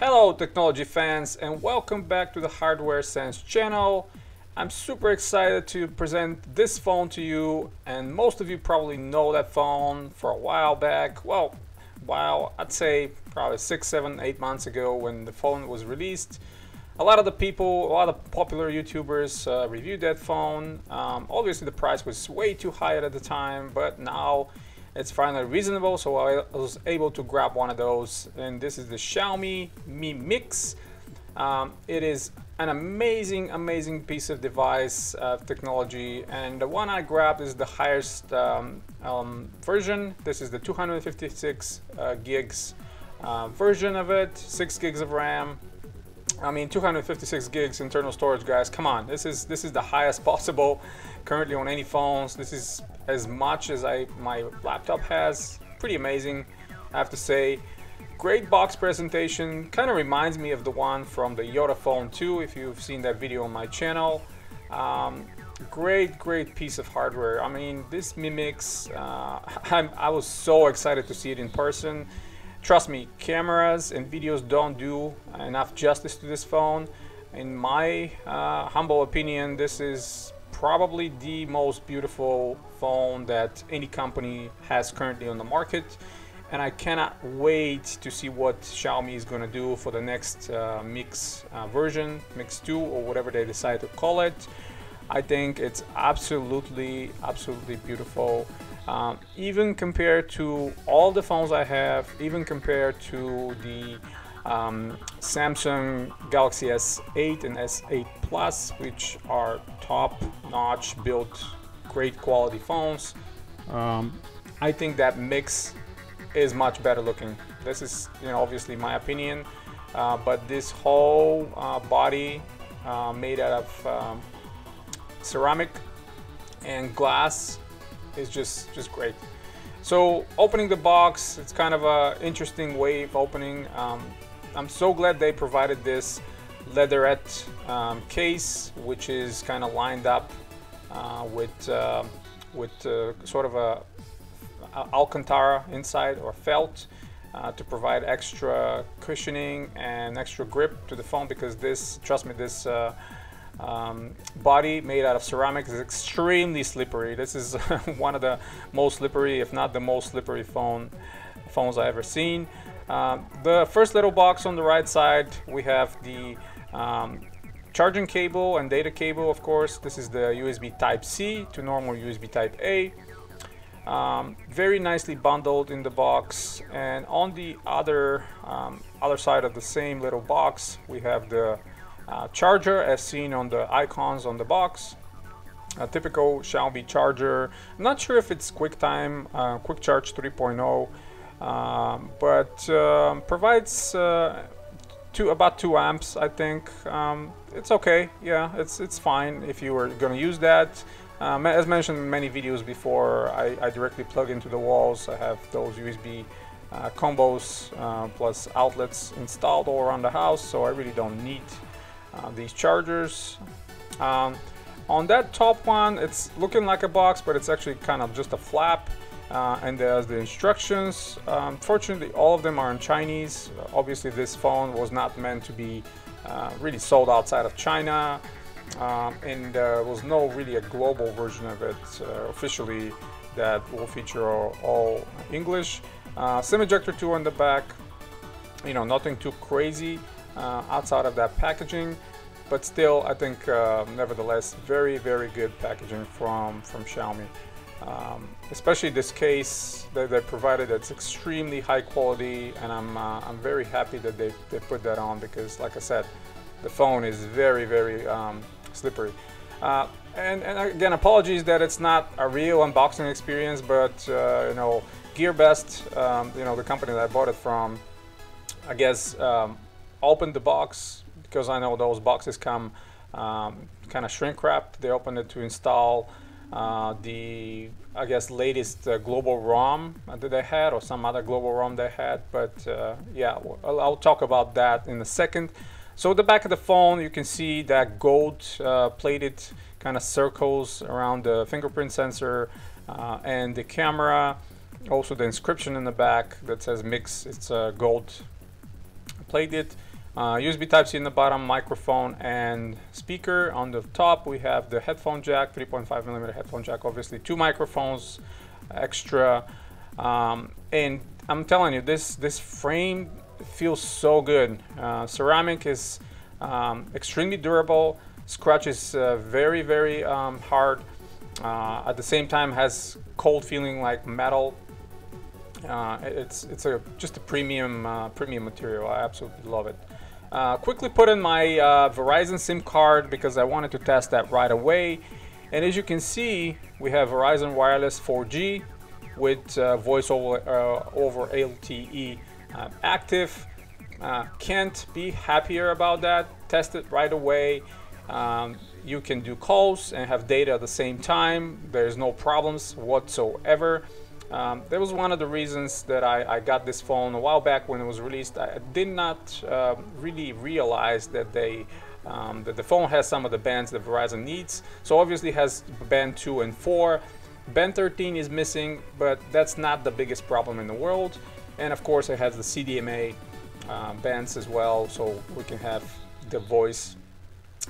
Hello technology fans and welcome back to the Hardware Sense channel. I'm super excited to present this phone to you, and most of you probably know that phone for a while back. Well, I'd say probably 6, 7, 8 months ago when the phone was released. A lot of popular YouTubers reviewed that phone. Obviously the price was way too high at the time, but now it's finally reasonable, so I was able to grab one of those, and this is the Xiaomi Mi Mix. It is an amazing piece of device technology, and the one I grabbed is the highest version. This is the 256 gigs version of it, 6 gigs of RAM. I mean, 256 gigs internal storage, guys. Come on, this is the highest possible currently on any phones. This is as much as my laptop has. Pretty amazing, I have to say. Great box presentation. Kind of reminds me of the one from the Yoda Phone 2, if you've seen that video on my channel. Great piece of hardware. I mean, this Mi Mix, I was so excited to see it in person. Trust me, cameras and videos don't do enough justice to this phone. In my humble opinion, this is probably the most beautiful phone that any company has currently on the market, and I cannot wait to see what Xiaomi is going to do for the next Mix version, Mix 2 or whatever they decide to call it. I think it's absolutely beautiful. Even compared to all the phones I have, even compared to the Samsung Galaxy S8 and S8 Plus, which are top-notch built, great quality phones, I think that Mix is much better looking. This is, obviously my opinion, but this whole body made out of ceramic and glass is just great. So opening the box, it's kind of a interesting way of opening. I'm so glad they provided this leatherette case, which is kind of lined up with sort of a Alcantara inside, or felt, to provide extra cushioning and extra grip to the phone, because this, trust me, this body made out of ceramic is extremely slippery. This is one of the most slippery, if not the most slippery phones I ever seen. The first little box on the right side, we have the charging cable and data cable, of course. This is the USB Type-C to normal USB Type-A. Very nicely bundled in the box, and on the other side of the same little box, we have the charger as seen on the icons on the box. A typical Xiaomi charger. I'm not sure if it's QuickTime, Quick Charge 3.0, but provides about 2 amps, I think. It's okay, yeah, it's fine if you were going to use that. As mentioned in many videos before, I directly plug into the walls. I have those USB combos plus outlets installed all around the house, so I really don't need these chargers. On that top one, it's looking like a box, but it's actually kind of just a flap, and there's the instructions. Fortunately, all of them are in Chinese. Obviously, this phone was not meant to be really sold outside of China, and there was no really a global version of it officially that will feature all English. SIM ejector 2 on the back. Nothing too crazy outside of that packaging, but still, I think nevertheless very good packaging from Xiaomi. Especially this case that they provided, that's extremely high quality, and I'm very happy that they put that on, because like I said, the phone is very slippery. And again, apologies that it's not a real unboxing experience, but GearBest, the company that I bought it from, I guess opened the box, because I know those boxes come kind of shrink wrapped. They opened it to install the, I guess, latest global ROM that they had, or some other global ROM they had, but yeah, I'll talk about that in a second. So at the back of the phone, you can see that gold plated kind of circles around the fingerprint sensor and the camera. Also the inscription in the back that says Mix, it's gold plated. USB Type-C in the bottom, microphone and speaker. On the top we have the headphone jack, 3.5mm headphone jack, obviously 2 microphones extra. And I'm telling you, this frame feels so good. Ceramic is extremely durable. Scratch is very hard. At the same time has cold feeling like metal. It's just a premium material. I absolutely love it. Quickly put in my Verizon SIM card because I wanted to test that right away. And as you can see, we have Verizon Wireless 4G with voice over LTE active. Can't be happier about that. Test it right away. You can do calls and have data at the same time. There's no problems whatsoever. That was one of the reasons that I got this phone a while back when it was released. I did not really realize that that the phone has some of the bands that Verizon needs. So obviously it has band 2 and 4. Band 13 is missing, but that's not the biggest problem in the world. And of course it has the CDMA bands as well, so we can have the voice,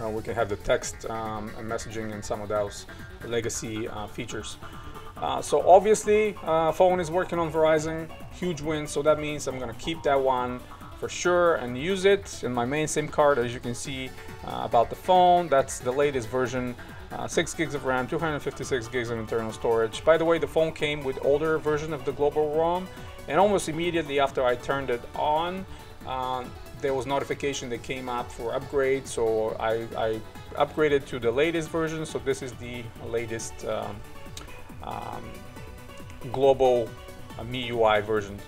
we can have the text and messaging and some of those legacy features. So obviously phone is working on Verizon, huge win, so that means I'm gonna keep that one for sure and use it in my main SIM card. As you can see about the phone, that's the latest version, 6 gigs of RAM, 256 gigs of internal storage. By the way, the phone came with older version of the global ROM, and almost immediately after I turned it on, there was notification that came up for upgrade, so I upgraded to the latest version. So this is the latest global MIUI version.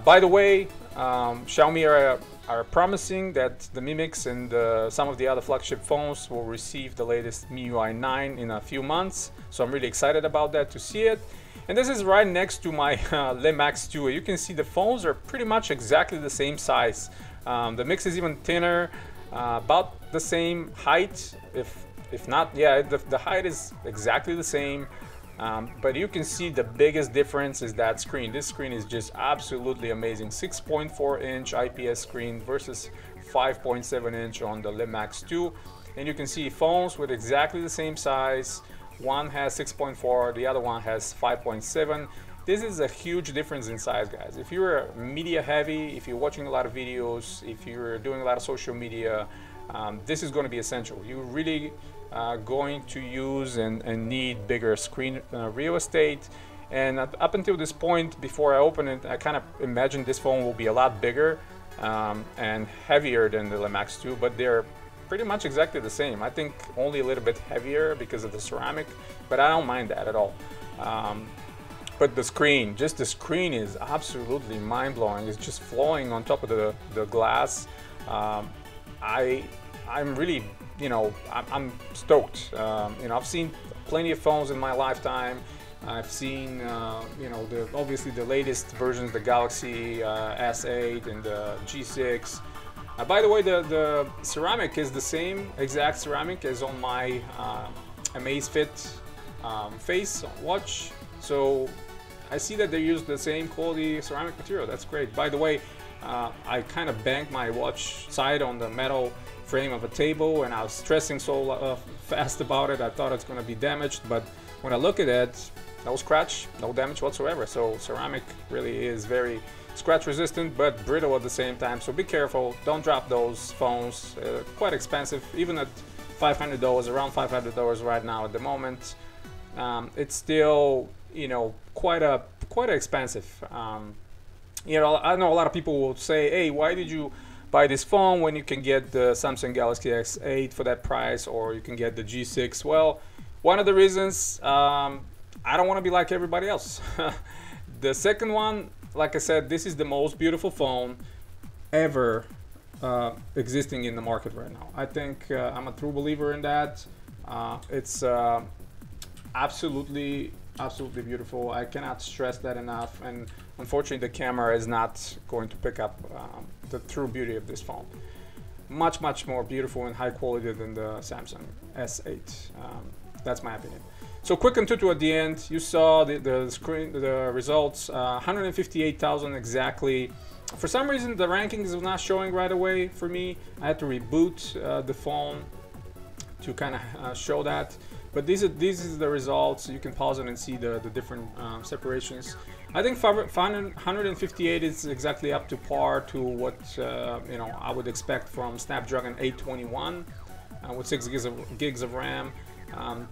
By the way, Xiaomi are promising that the Mi Mix and some of the other flagship phones will receive the latest MIUI 9 in a few months. So I'm really excited about that to see it. And this is right next to my Le Max 2. You can see the phones are pretty much exactly the same size. The Mix is even thinner, about the same height, if not, yeah, the height is exactly the same. But you can see the biggest difference is that screen. This screen is just absolutely amazing. 6.4-inch IPS screen versus 5.7-inch on the Le Max 2. And you can see phones with exactly the same size. One has 6.4, the other one has 5.7. This is a huge difference in size, guys. If you're media heavy, if you're watching a lot of videos, if you're doing a lot of social media, this is going to be essential. You really going to use and need bigger screen real estate. And up until this point, before I open it, I kind of imagined this phone will be a lot bigger and heavier than the Le Max 2, but they're pretty much exactly the same. I think only a little bit heavier because of the ceramic, but I don't mind that at all. But the screen, just the screen is absolutely mind-blowing. It's just flowing on top of the glass. I'm really, you know, I'm stoked. You know, I've seen plenty of phones in my lifetime. I've seen, you know, obviously the latest versions, the Galaxy S8 and the G6. By the way, the ceramic is the same exact ceramic as on my Amazfit Face watch. So I see that they use the same quality ceramic material. That's great. By the way, I kind of banged my watch side on the metal frame of a table, and I was stressing so fast about it. I thought it's going to be damaged, but when I look at it, no scratch, no damage whatsoever. So ceramic really is very scratch resistant but brittle at the same time. So be careful, don't drop those phones. Quite expensive, even at $500, around $500 right now at the moment. It's still, you know, quite expensive. You know, I know a lot of people will say, hey, why did you buy this phone when you can get the Samsung Galaxy S8 for that price, or you can get the G6? Well, one of the reasons, I don't want to be like everybody else. The second one, like I said, this is the most beautiful phone ever existing in the market right now. I think I'm a true believer in that. It's absolutely beautiful. I cannot stress that enough, and unfortunately the camera is not going to pick up the true beauty of this phone. Much more beautiful and high quality than the Samsung S8. That's my opinion. So quick Antutu at the end. You saw the screen, the results, 158,000 exactly For some reason, the rankings was not showing right away for me. I had to reboot the phone to kind of show that. But these are the results. You can pause it and see the different separations. I think 158 is exactly up to par to what you know, I would expect from Snapdragon 821 with 6 gigs of RAM.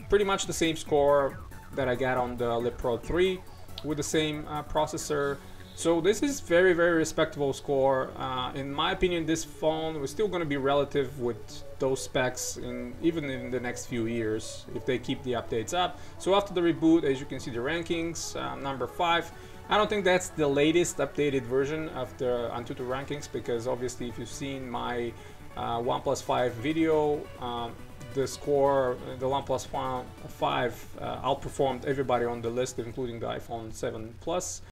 Pretty much the same score that I got on the Lip Pro 3 with the same processor. So this is very, very respectable score. In my opinion, this phone was still going to be relative with those specs even in the next few years if they keep the updates up. So after the reboot, as you can see the rankings, number 5. I don't think that's the latest updated version of the Antutu rankings, because obviously if you've seen my OnePlus 5 video, the score, the OnePlus 5 outperformed everybody on the list, including the iPhone 7 Plus.